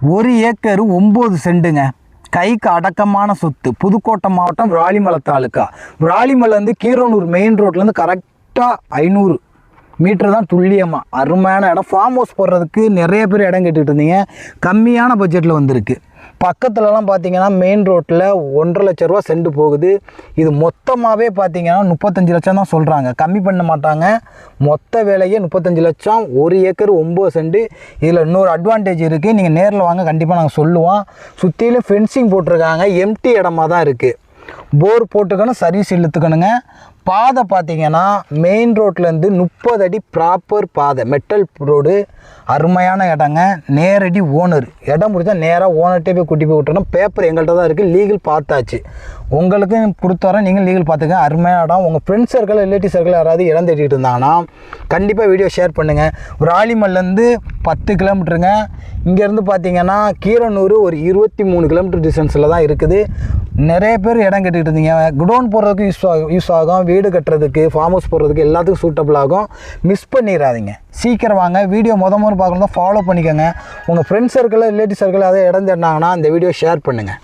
1 acre 9 சென்ட்டுங்க. கைக்கு அடக்கமான சொத்து. புதுக்கோட்டை மாவட்டம் விராலிமலை தாலுக்கா. விராலிமலை கீரனூர் மெயின் ரோட்லேருந்து கரெக்டாக 500 மீட்டர் தான் துல்லியமாக. அருமையான இடம். ஃபார்ம் ஹவுஸ் போடுறதுக்கு நிறைய பேர் இடம் கேட்டுக்கிட்டு இருந்தீங்க. கம்மியான பட்ஜெட்டில் வந்திருக்கு. பக்கத்துலலாம் பார்த்தீங்கன்னா மெயின் ரோட்டில் 1,50,000 ரூபா சென்ட் போகுது. இது மொத்தமாகவே பார்த்தீங்கன்னா 35 லட்சம் தான் சொல்கிறாங்க. கம்மி பண்ண மாட்டாங்க. மொத்த விலையே 35 லட்சம். 1 ஏக்கர் 9 சென்ட். இதில் இன்னொரு அட்வான்டேஜ் இருக்குது. நீங்கள் நேரில் வாங்க, கண்டிப்பாக நாங்கள் சொல்லுவோம். சுற்றிலும் ஃபென்சிங் போட்டிருக்காங்க. எம்டி இடமா தான் இருக்குது. போர் போட்டுக்கணும், சர்வீஸ் இழுத்துக்கணுங்க. பாதை பார்த்தீங்கன்னா மெயின் ரோட்லேருந்து 30 அடி ப்ராப்பர் பாதை, மெட்டல் ரோடு. அருமையான இடங்க. நேரடி ஓனர். இடம் முடித்தா நேராக ஓனர்கிட்டே போய் கூட்டி போய் விட்டுறணும். பேப்பர் எங்கள்கிட்ட தான் இருக்குது. லீகல் பார்த்தாச்சு. உங்களுக்கு கொடுத்தார நீங்கள் லீகல் பார்த்துக்க. அருமையான இடம். உங்கள் ஃப்ரெண்ட்ஸ் சர்க்கிள், ரிலேட்டிவ் சர்க்கிள் யாராவது இடம் தேடிட்டு இருந்தாங்கன்னா கண்டிப்பாக வீடியோ ஷேர் பண்ணுங்கள். விராலிமலைலேருந்து 10 கிலோமீட்டருங்க. இங்கேருந்து பார்த்தீங்கன்னா கீரனூர் ஒரு 23 கிலோமீட்டர் டிஸ்டன்ஸில் தான் இருக்குது. நிறைய பேர் இடம் கேட்டுக்கிட்டு இருந்தீங்க. குடோன் போடுறதுக்கு யூஸ் ஆகும், வீடு கட்டுறதுக்கு, ஃபார்ம் ஹவுஸ் போடுறதுக்கு எல்லாத்துக்கும் சூட்டபிள் ஆகும். மிஸ் பண்ணிடாதீங்க. சீக்கிரம் வாங்க. வீடியோ முதல்ல பார்க்கணும், ஃபாலோ பண்ணிக்கோங்க. உங்கள் ஃப்ரெண்ட்ஸ் சர்க்கிள், ரிலேட்டிவ் சர்க்கிள் அதை இடம் தேடினாங்கன்னா இந்த வீடியோ ஷேர் பண்ணுங்கள்.